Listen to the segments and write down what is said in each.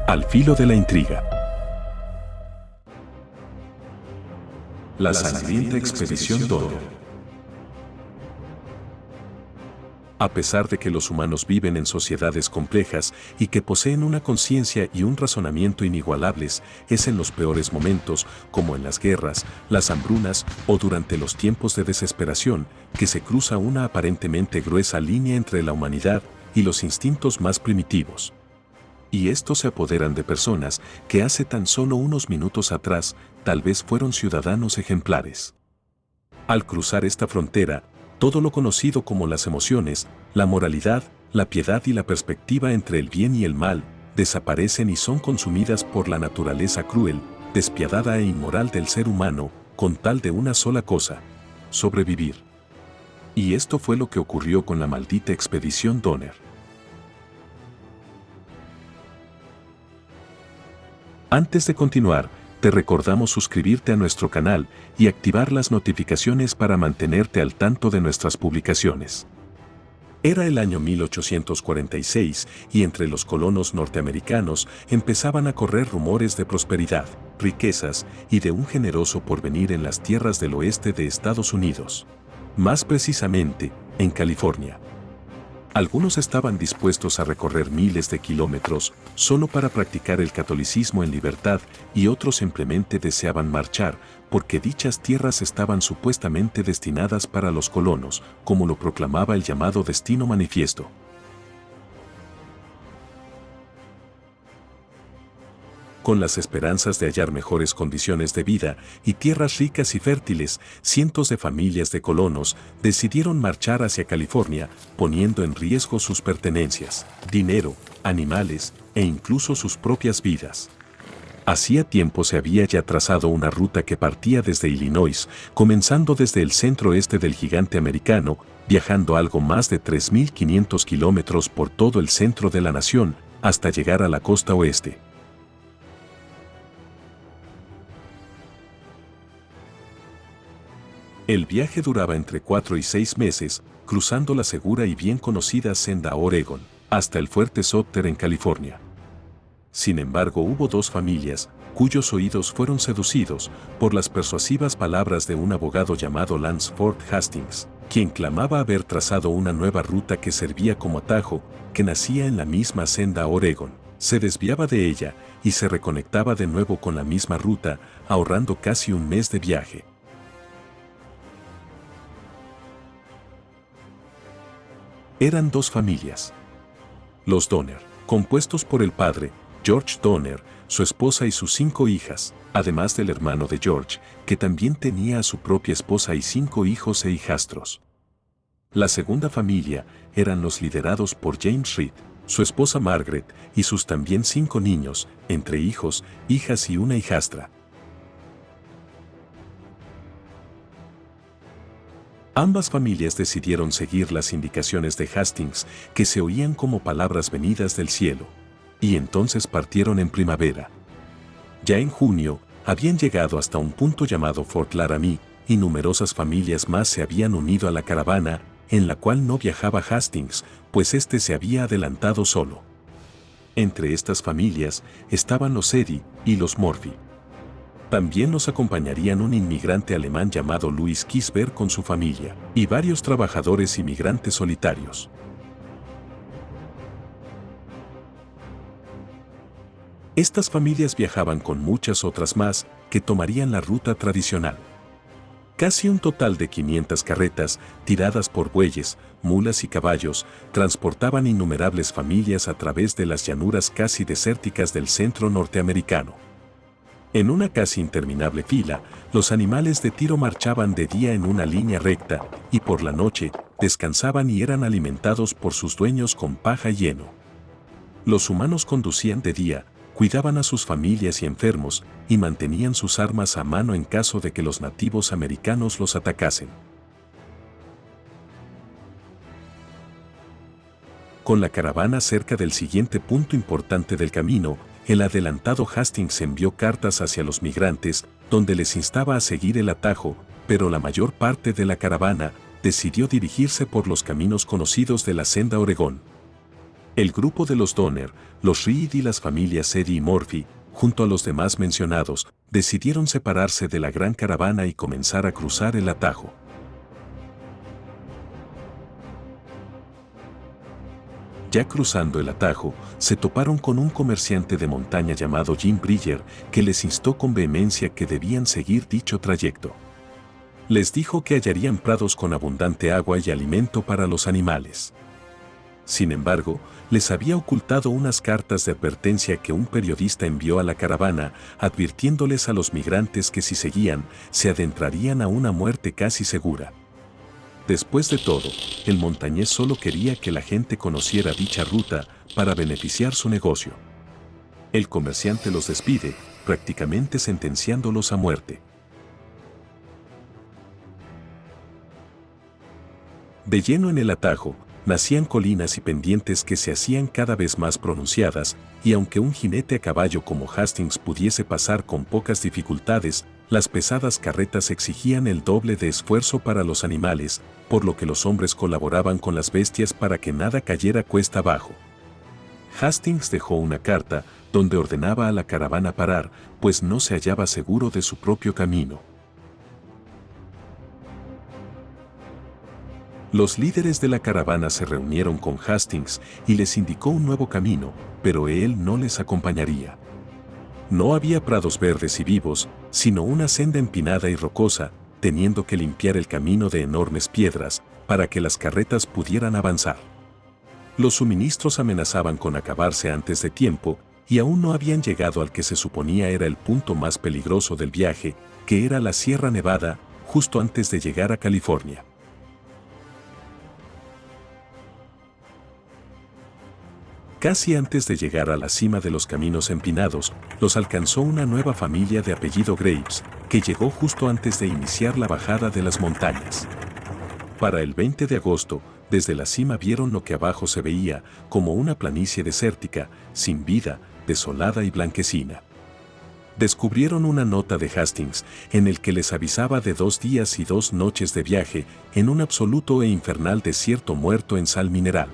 Al filo de la intriga. La sangrienta expedición Donner. A pesar de que los humanos viven en sociedades complejas y que poseen una conciencia y un razonamiento inigualables, es en los peores momentos, como en las guerras, las hambrunas o durante los tiempos de desesperación, que se cruza una aparentemente gruesa línea entre la humanidad y los instintos más primitivos. Y estos se apoderan de personas que hace tan solo unos minutos atrás tal vez fueron ciudadanos ejemplares. Al cruzar esta frontera, todo lo conocido como las emociones, la moralidad, la piedad y la perspectiva entre el bien y el mal, desaparecen y son consumidas por la naturaleza cruel, despiadada e inmoral del ser humano, con tal de una sola cosa: sobrevivir. Y esto fue lo que ocurrió con la maldita expedición Donner. Antes de continuar, te recordamos suscribirte a nuestro canal y activar las notificaciones para mantenerte al tanto de nuestras publicaciones. Era el año 1846 y entre los colonos norteamericanos empezaban a correr rumores de prosperidad, riquezas y de un generoso porvenir en las tierras del oeste de Estados Unidos. Más precisamente, en California. Algunos estaban dispuestos a recorrer miles de kilómetros solo para practicar el catolicismo en libertad y otros simplemente deseaban marchar porque dichas tierras estaban supuestamente destinadas para los colonos, como lo proclamaba el llamado Destino Manifiesto. Con las esperanzas de hallar mejores condiciones de vida y tierras ricas y fértiles, cientos de familias de colonos decidieron marchar hacia California, poniendo en riesgo sus pertenencias, dinero, animales e incluso sus propias vidas. Hacía tiempo se había ya trazado una ruta que partía desde Illinois, comenzando desde el centro-este del gigante americano, viajando algo más de 3.500 kilómetros por todo el centro de la nación, hasta llegar a la costa oeste. El viaje duraba entre 4 y 6 meses, cruzando la segura y bien conocida senda Oregon, hasta el fuerte Sumter en California. Sin embargo, hubo dos familias, cuyos oídos fueron seducidos por las persuasivas palabras de un abogado llamado Lance Ford Hastings, quien clamaba haber trazado una nueva ruta que servía como atajo, que nacía en la misma senda Oregon, se desviaba de ella y se reconectaba de nuevo con la misma ruta, ahorrando casi un mes de viaje. Eran dos familias. Los Donner, compuestos por el padre, George Donner, su esposa y sus 5 hijas, además del hermano de George, que también tenía a su propia esposa y 5 hijos e hijastros. La segunda familia eran los liderados por James Reed, su esposa Margaret y sus también 5 niños, entre hijos, hijas y una hijastra. Ambas familias decidieron seguir las indicaciones de Hastings, que se oían como palabras venidas del cielo, y entonces partieron en primavera. Ya en junio, habían llegado hasta un punto llamado Fort Laramie, y numerosas familias más se habían unido a la caravana, en la cual no viajaba Hastings, pues éste se había adelantado solo. Entre estas familias estaban los Eddy y los Murphy. También nos acompañarían un inmigrante alemán llamado Louis Kisber con su familia, y varios trabajadores inmigrantes solitarios. Estas familias viajaban con muchas otras más que tomarían la ruta tradicional. Casi un total de 500 carretas, tiradas por bueyes, mulas y caballos, transportaban innumerables familias a través de las llanuras casi desérticas del centro norteamericano. En una casi interminable fila, los animales de tiro marchaban de día en una línea recta, y por la noche, descansaban y eran alimentados por sus dueños con paja y heno. Los humanos conducían de día, cuidaban a sus familias y enfermos, y mantenían sus armas a mano en caso de que los nativos americanos los atacasen. Con la caravana cerca del siguiente punto importante del camino, el adelantado Hastings envió cartas hacia los migrantes, donde les instaba a seguir el atajo, pero la mayor parte de la caravana decidió dirigirse por los caminos conocidos de la senda Oregón. El grupo de los Donner, los Reed y las familias Eddy y Murphy, junto a los demás mencionados, decidieron separarse de la gran caravana y comenzar a cruzar el atajo. Ya cruzando el atajo, se toparon con un comerciante de montaña llamado Jim Bridger, que les instó con vehemencia que debían seguir dicho trayecto. Les dijo que hallarían prados con abundante agua y alimento para los animales. Sin embargo, les había ocultado unas cartas de advertencia que un periodista envió a la caravana, advirtiéndoles a los migrantes que si seguían, se adentrarían a una muerte casi segura. Después de todo, el montañés solo quería que la gente conociera dicha ruta para beneficiar su negocio. El comerciante los despide, prácticamente sentenciándolos a muerte. De lleno en el atajo, nacían colinas y pendientes que se hacían cada vez más pronunciadas, y aunque un jinete a caballo como Hastings pudiese pasar con pocas dificultades, las pesadas carretas exigían el doble de esfuerzo para los animales, por lo que los hombres colaboraban con las bestias para que nada cayera cuesta abajo. Hastings dejó una carta donde ordenaba a la caravana parar, pues no se hallaba seguro de su propio camino. Los líderes de la caravana se reunieron con Hastings y les indicó un nuevo camino, pero él no les acompañaría. No había prados verdes y vivos, sino una senda empinada y rocosa, teniendo que limpiar el camino de enormes piedras para que las carretas pudieran avanzar. Los suministros amenazaban con acabarse antes de tiempo y aún no habían llegado al que se suponía era el punto más peligroso del viaje, que era la Sierra Nevada, justo antes de llegar a California. Casi antes de llegar a la cima de los caminos empinados, los alcanzó una nueva familia de apellido Graves, que llegó justo antes de iniciar la bajada de las montañas. Para el 20 de agosto, desde la cima vieron lo que abajo se veía como una planicie desértica, sin vida, desolada y blanquecina. Descubrieron una nota de Hastings en el que les avisaba de 2 días y 2 noches de viaje en un absoluto e infernal desierto muerto en sal mineral.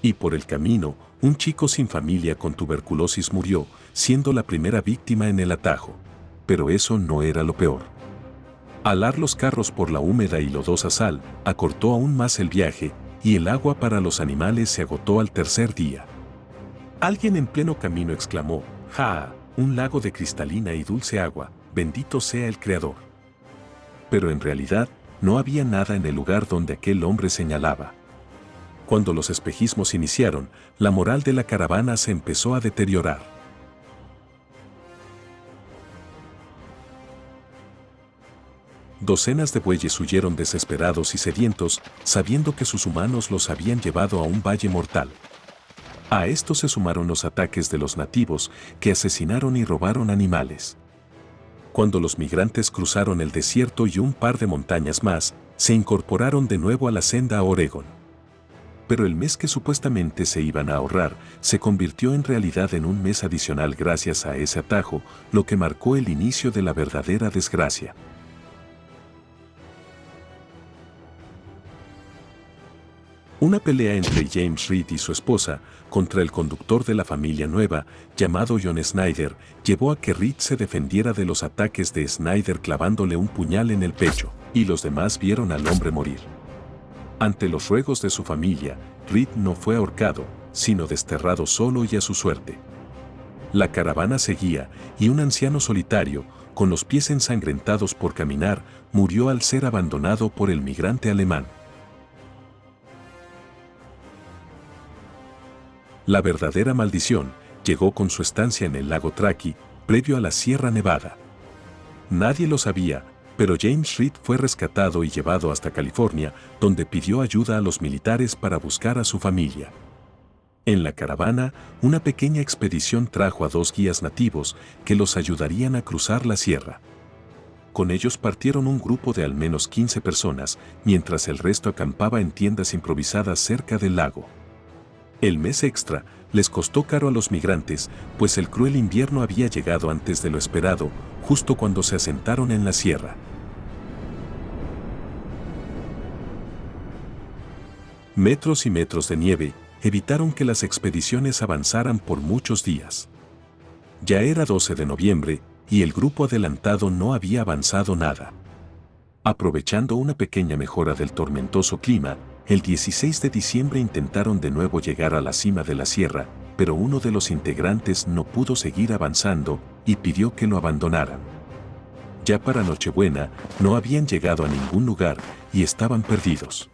Y por el camino, un chico sin familia con tuberculosis murió, siendo la primera víctima en el atajo. Pero eso no era lo peor. Alar los carros por la húmeda y lodosa sal acortó aún más el viaje, y el agua para los animales se agotó al tercer día. Alguien en pleno camino exclamó: ¡Ja! Un lago de cristalina y dulce agua, bendito sea el Creador. Pero en realidad, no había nada en el lugar donde aquel hombre señalaba. Cuando los espejismos iniciaron, la moral de la caravana se empezó a deteriorar. Docenas de bueyes huyeron desesperados y sedientos, sabiendo que sus humanos los habían llevado a un valle mortal. A esto se sumaron los ataques de los nativos, que asesinaron y robaron animales. Cuando los migrantes cruzaron el desierto y un par de montañas más, se incorporaron de nuevo a la senda a Oregón. Pero el mes que supuestamente se iban a ahorrar, se convirtió en realidad en un mes adicional gracias a ese atajo, lo que marcó el inicio de la verdadera desgracia. Una pelea entre James Reed y su esposa, contra el conductor de la familia nueva, llamado John Snyder, llevó a que Reed se defendiera de los ataques de Snyder clavándole un puñal en el pecho, y los demás vieron al hombre morir. Ante los ruegos de su familia, Reed no fue ahorcado, sino desterrado solo y a su suerte. La caravana seguía, y un anciano solitario, con los pies ensangrentados por caminar, murió al ser abandonado por el migrante alemán. La verdadera maldición llegó con su estancia en el lago Truckee, previo a la Sierra Nevada. Nadie lo sabía, pero James Reed fue rescatado y llevado hasta California, donde pidió ayuda a los militares para buscar a su familia. En la caravana, una pequeña expedición trajo a 2 guías nativos que los ayudarían a cruzar la sierra. Con ellos partieron un grupo de al menos 15 personas, mientras el resto acampaba en tiendas improvisadas cerca del lago. El mes extra les costó caro a los migrantes, pues el cruel invierno había llegado antes de lo esperado, justo cuando se asentaron en la sierra. Metros y metros de nieve evitaron que las expediciones avanzaran por muchos días. Ya era 12 de noviembre y el grupo adelantado no había avanzado nada. Aprovechando una pequeña mejora del tormentoso clima, el 16 de diciembre intentaron de nuevo llegar a la cima de la sierra, pero uno de los integrantes no pudo seguir avanzando y pidió que lo abandonaran. Ya para Nochebuena no habían llegado a ningún lugar y estaban perdidos.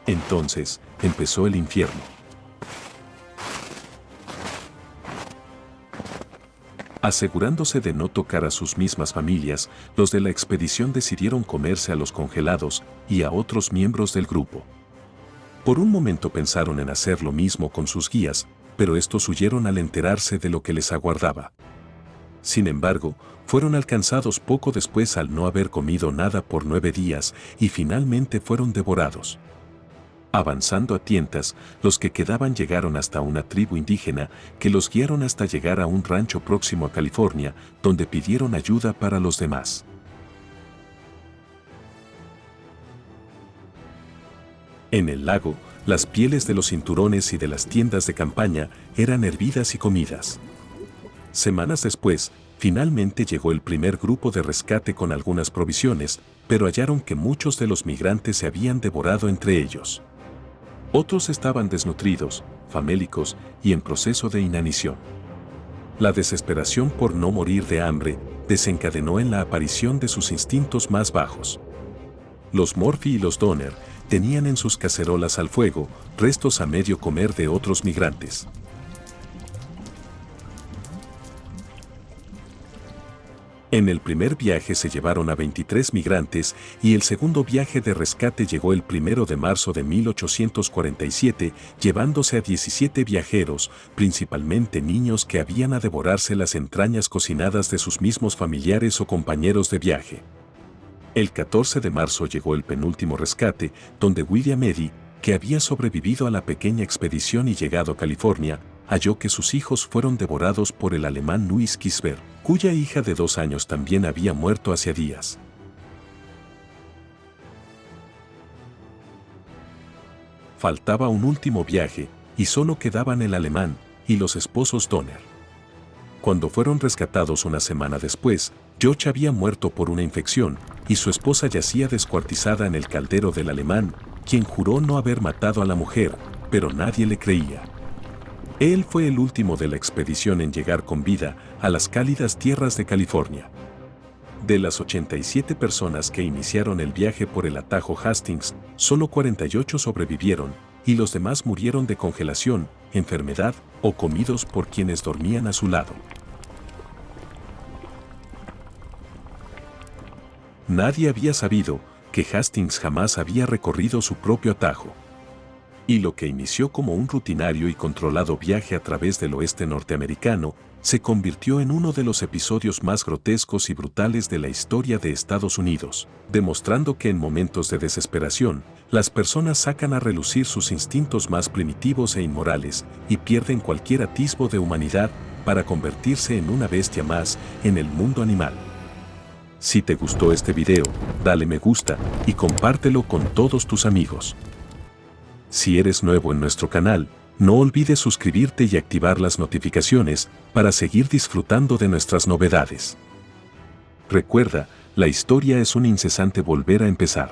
Entonces empezó el infierno. Asegurándose de no tocar a sus mismas familias, los de la expedición decidieron comerse a los congelados y a otros miembros del grupo. Por un momento pensaron en hacer lo mismo con sus guías, pero estos huyeron al enterarse de lo que les aguardaba. Sin embargo, fueron alcanzados poco después al no haber comido nada por 9 días y finalmente fueron devorados. Avanzando a tientas, los que quedaban llegaron hasta una tribu indígena que los guiaron hasta llegar a un rancho próximo a California, donde pidieron ayuda para los demás. En el lago, las pieles de los cinturones y de las tiendas de campaña eran hervidas y comidas. Semanas después, finalmente llegó el primer grupo de rescate con algunas provisiones, pero hallaron que muchos de los migrantes se habían devorado entre ellos. Otros estaban desnutridos, famélicos y en proceso de inanición. La desesperación por no morir de hambre desencadenó en la aparición de sus instintos más bajos. Los Murphy y los Donner tenían en sus cacerolas al fuego restos a medio comer de otros migrantes. En el primer viaje se llevaron a 23 migrantes y el segundo viaje de rescate llegó el 1 de marzo de 1847, llevándose a 17 viajeros, principalmente niños que habían a devorarse las entrañas cocinadas de sus mismos familiares o compañeros de viaje. El 14 de marzo llegó el penúltimo rescate, donde William Eddy, que había sobrevivido a la pequeña expedición y llegado a California, halló que sus hijos fueron devorados por el alemán Louis Kisber, cuya hija de 2 años también había muerto hacía días. Faltaba un último viaje, y solo quedaban el alemán y los esposos Donner. Cuando fueron rescatados una semana después, George había muerto por una infección, y su esposa yacía descuartizada en el caldero del alemán, quien juró no haber matado a la mujer, pero nadie le creía. Él fue el último de la expedición en llegar con vida a las cálidas tierras de California. De las 87 personas que iniciaron el viaje por el atajo Hastings, solo 48 sobrevivieron, y los demás murieron de congelación, enfermedad o comidos por quienes dormían a su lado. Nadie había sabido que Hastings jamás había recorrido su propio atajo. Y lo que inició como un rutinario y controlado viaje a través del oeste norteamericano, se convirtió en uno de los episodios más grotescos y brutales de la historia de Estados Unidos, demostrando que en momentos de desesperación, las personas sacan a relucir sus instintos más primitivos e inmorales y pierden cualquier atisbo de humanidad para convertirse en una bestia más en el mundo animal. Si te gustó este video, dale me gusta y compártelo con todos tus amigos. Si eres nuevo en nuestro canal, no olvides suscribirte y activar las notificaciones para seguir disfrutando de nuestras novedades. Recuerda, la historia es un incesante volver a empezar.